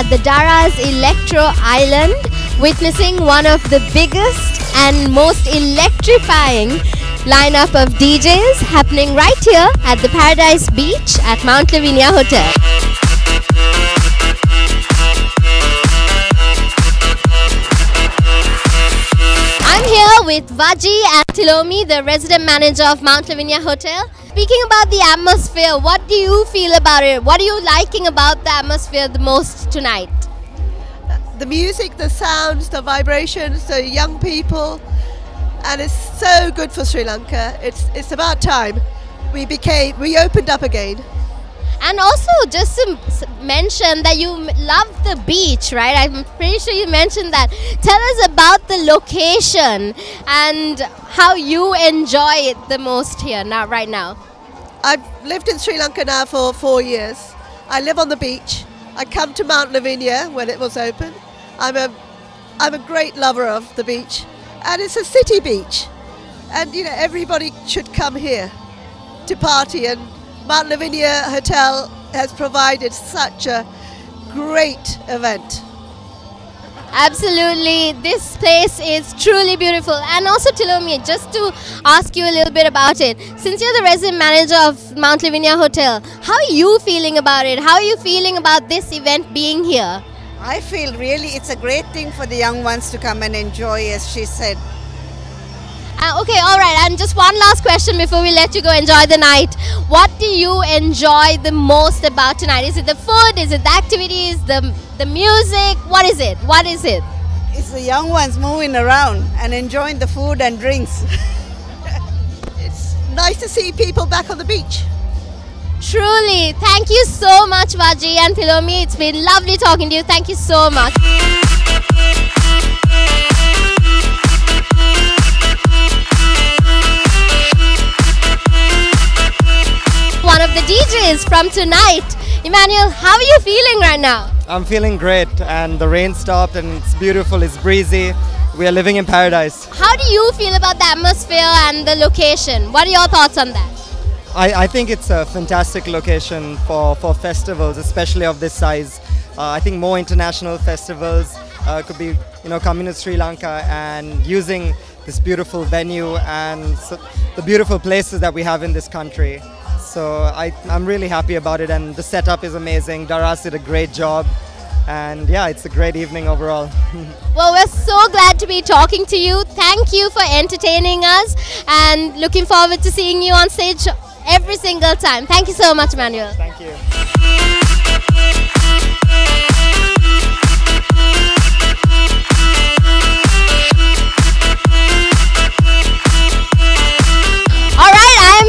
at the Daraz Electro Island, witnessing one of the biggest and most electrifying lineup of DJs happening right here at the Paradise Beach at Mount Lavinia Hotel. I'm here with Vaji and Tilomi, the resident manager of Mount Lavinia Hotel. Speaking about the atmosphere, what do you feel about it? What are you liking about the atmosphere the most tonight? The music, the sounds, the vibrations, the young people, and it's so good for Sri Lanka. It's about time we opened up again. And also, just to mention that you love the beach, right? I'm pretty sure you mentioned that. Tell us about the location and how you enjoy it the most here right now. I've lived in Sri Lanka now for 4 years. I live on the beach. I come to Mount Lavinia when it was open. I'm a great lover of the beach, and it's a city beach, and you know everybody should come here to party. And Mount Lavinia Hotel has provided such a great event. Absolutely, this place is truly beautiful. And also, Tilomi, just to ask you a little bit about it, since you're the resident manager of Mount Lavinia Hotel, how are you feeling about it? How are you feeling about this event being here? I feel really it's a great thing for the young ones to come and enjoy, as she said. Okay, all right, and just one last question before we let you go enjoy the night. What do you enjoy the most about tonight? Is it the food? Is it the activities? The music? What is it? What is it? It's the young ones moving around and enjoying the food and drinks. It's nice to see people back on the beach. Truly, thank you so much, Vaji and Tilomi. It's been lovely talking to you. Thank you so much. One of the DJs from tonight. Emmanuel, how are you feeling right now? I'm feeling great, and the rain stopped and it's beautiful, it's breezy. We are living in paradise. How do you feel about the atmosphere and the location? What are your thoughts on that? I think it's a fantastic location for festivals, especially of this size. I think more international festivals could be, coming to Sri Lanka and using this beautiful venue and the beautiful places that we have in this country. So I'm really happy about it, and the setup is amazing. Daraz did a great job, and yeah, it's a great evening overall. Well, we're so glad to be talking to you. Thank you for entertaining us, and looking forward to seeing you on stage every single time. Thank you so much, Emmanuel. Thank you.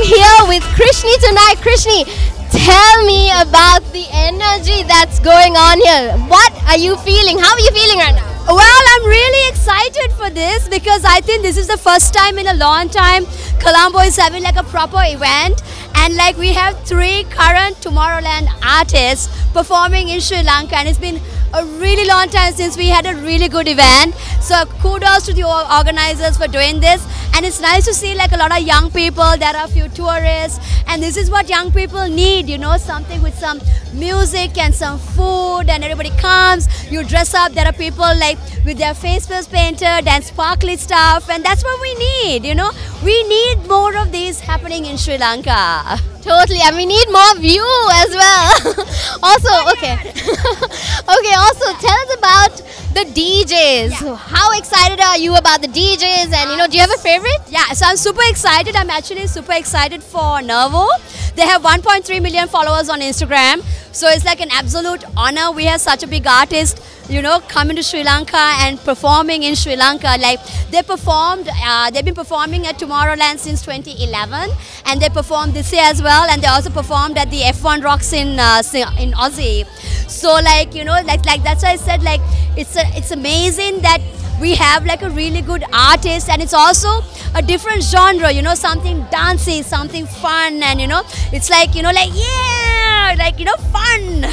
Here with Krishni tonight. Krishni, tell me about the energy that's going on here. What are you feeling? How are you feeling right now? Well, I'm really excited for this because I think this is the first time in a long time Colombo is having like a proper event, and like we have 3 current Tomorrowland artists performing in Sri Lanka, and it's been a really long time since we had a really good event. So kudos to the organizers for doing this, and it's nice to see like a lot of young people. There are a few tourists, and this is what young people need, something with some music and some food, and everybody comes, you dress up. There are people like with their faces painted and sparkly stuff, and that's what we need. We need more of these happening in Sri Lanka. Totally, and we need more view as well. Also, okay. Okay, also tell us about the DJs. Yeah. How excited are you about the DJs, and do you have a favorite? Yeah, so I'm super excited. I'm actually super excited for Nervo. They have 1.3 million followers on Instagram. So it's like an absolute honor. We have such a big artist, coming to Sri Lanka and performing in Sri Lanka. Like they've been performing at Tomorrowland since 2011, and they performed this year as well. And they also performed at the F1 Rocks in Aussie. So like that's why I said like it's amazing that we have like a really good artist, and it's also a different genre, something dancey, something fun, and it's like fun.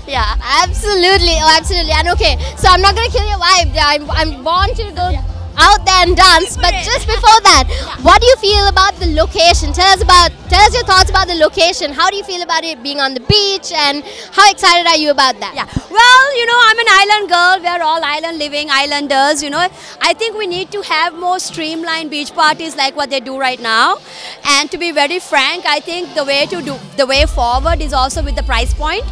Yeah, absolutely. Oh, absolutely. And okay, so I'm not gonna kill your vibe. I want you to go out there and dance. But just before that, what do you feel about the location? Tell us your thoughts about the location. How do you feel about it being on the beach, and how excited are you about that? Yeah. Well, you know, I'm an island girl. We're all island living islanders, you know. I think we need to have more streamlined beach parties like what they do right now. And to be very frank, I think the way forward is also with the price point.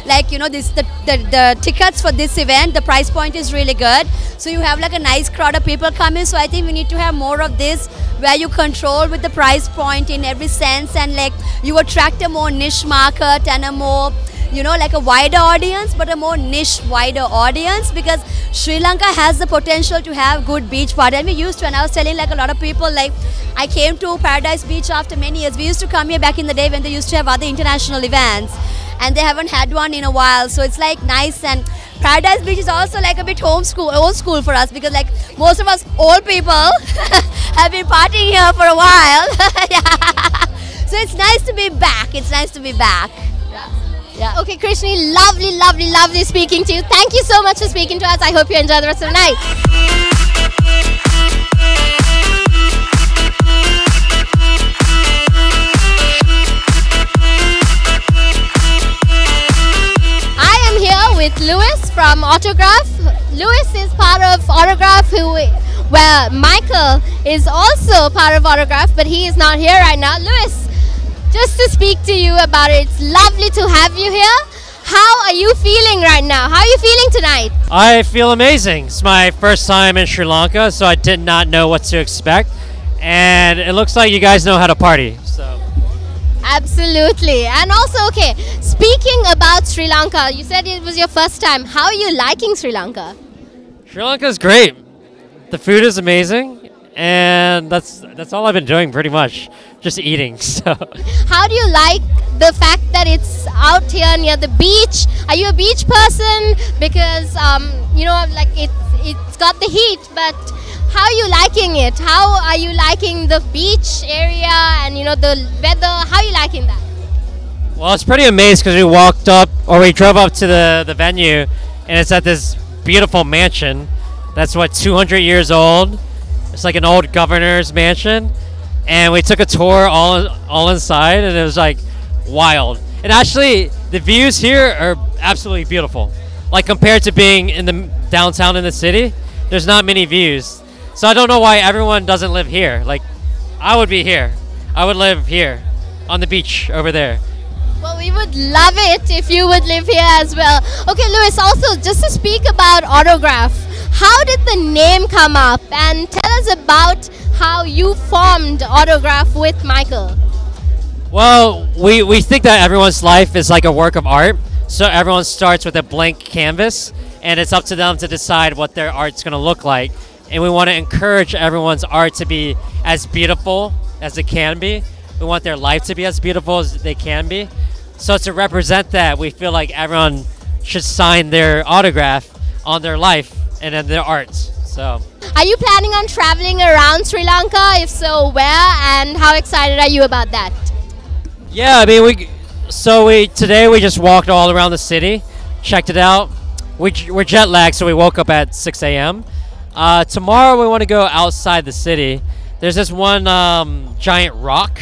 Like, you know, the tickets for this event, the price point is really good. So you have like a nice crowd of people coming. So I think we need to have more of this where you control with the price point in every sense, and like you attract a more niche market and a more, you know, like a wider audience, but a more niche, wider audience, because Sri Lanka has the potential to have good beach party. And we used to, and I was telling like a lot of people, like I came to Paradise Beach after many years. We used to come here back in the day when they used to have other international events, and they haven't had one in a while. So it's like nice, and Paradise Beach is also like a bit old school for us, because like most of us old people have been partying here for a while. Yeah. So it's nice to be back. It's nice to be back. Yeah. Okay, Krishni, lovely speaking to you. Thank you so much for speaking to us. I hope you enjoy the rest of the night. I am here with Lewis from Autograph. Lewis is part of Autograph, where Michael is also part of Autograph, but he is not here right now. Lewis, just to speak to you about it, it's lovely to have you here. How are you feeling right now? How are you feeling tonight? I feel amazing. It's my first time in Sri Lanka, so I did not know what to expect. And it looks like you guys know how to party. So. Absolutely. And also, okay, speaking about Sri Lanka, you said it was your first time. How are you liking Sri Lanka? Sri Lanka is great. The food is amazing. And that's all I've been doing pretty much. Just eating. So. How do you like the fact that it's out here near the beach? Are you a beach person? Because you know, like it's got the heat, but how are you liking it? How are you liking the beach area and, you know, the weather? How are you liking that? Well, it's pretty amazed because we drove up to the venue, and it's at this beautiful mansion that's 200 years old. It's like an old governor's mansion. And we took a tour all inside, and it was like wild. And actually, the views here are absolutely beautiful. Like compared to being in the downtown in the city, there's not many views. So I don't know why everyone doesn't live here. Like, I would be here. I would live here on the beach over there. Well, we would love it if you would live here as well. Okay, Lewis, also just to speak about Autograph, how did the name come up? And tell us about how you formed Autograph with Michael. Well, we think that everyone's life is like a work of art. So everyone starts with a blank canvas, and it's up to them to decide what their art's going to look like. And we want to encourage everyone's art to be as beautiful as it can be. We want their life to be as beautiful as they can be. So to represent that, we feel like everyone should sign their autograph on their life and in their art. So. Are you planning on traveling around Sri Lanka? If so, where, and how excited are you about that? Yeah, I mean, today we just walked all around the city, checked it out. We're jet lagged, so we woke up at 6 a.m. Tomorrow we want to go outside the city. There's this one giant rock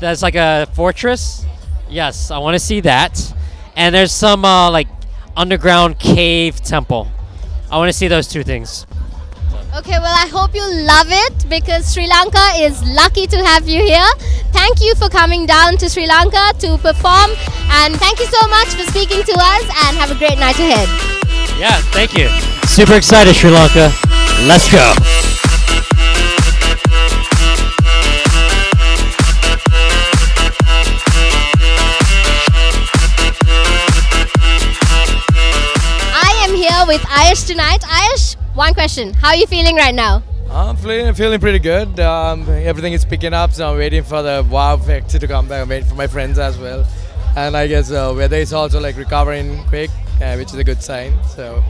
that's like a fortress. Yes, I want to see that. And there's some like underground cave temple. I want to see those two things. Okay, well, I hope you love it, because Sri Lanka is lucky to have you here. Thank you for coming down to Sri Lanka to perform, and thank you so much for speaking to us, and have a great night ahead. Yeah, thank you. Super excited, Sri Lanka. Let's go. With Ayush tonight. Ayush, one question. How are you feeling right now? I'm feeling pretty good. Everything is picking up, so I'm waiting for the wow factor to come back. I'm waiting for my friends as well. And I guess weather is also like recovering quick, which is a good sign. So.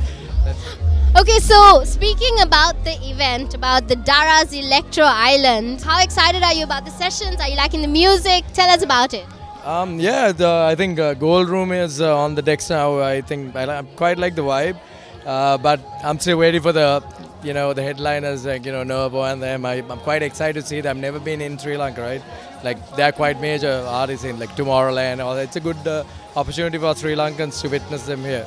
Okay, so speaking about the event, about the Daraz Electro Island, how excited are you about the sessions? Are you liking the music? Tell us about it. Yeah, I think Gold Room is on the decks now. I think I quite like the vibe. But I'm still waiting for the the headliners like Novo and them. I'm quite excited to see them. I've never been in Sri Lanka, right? Like they're quite major artists in like Tomorrowland. All it's a good opportunity for Sri Lankans to witness them here.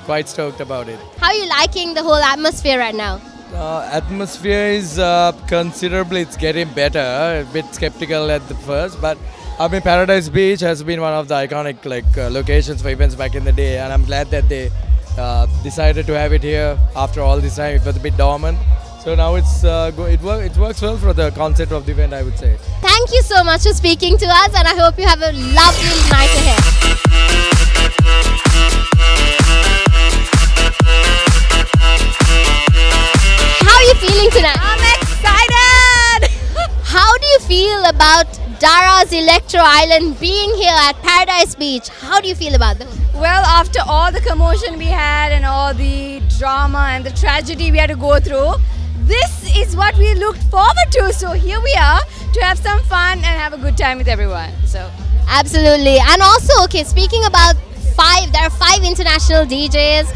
Quite stoked about it. How are you liking the whole atmosphere right now? Atmosphere is considerably, it's getting better. A bit skeptical at the first, but I mean Paradise Beach has been one of the iconic locations for events back in the day, and I'm glad that they decided to have it here after all this time. It was a bit dormant, so now it works well for the concept of the event, I would say. Thank you so much for speaking to us, and I hope you have a lovely night ahead. How are you feeling tonight? I'm excited! How do you feel about Daraz Electro Island being here at Paradise Beach? How do you feel about them? Well, after all the commotion we had and all the drama and the tragedy we had to go through, this is what we looked forward to. So here we are to have some fun and have a good time with everyone. So absolutely. And also, okay, speaking about there are 5 international DJs,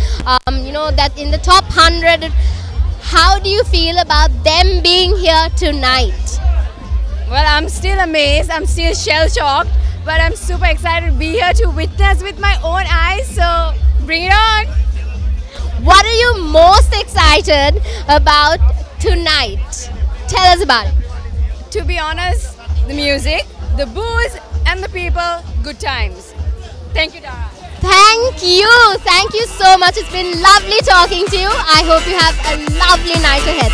that in the top 100. How do you feel about them being here tonight? well, I'm still amazed, I'm still shell-shocked, but I'm super excited to be here to witness with my own eyes, so bring it on! What are you most excited about tonight? Tell us about it. To be honest, the music, the booze and the people, good times. Thank you, Dara. Thank you so much. It's been lovely talking to you. I hope you have a lovely night ahead.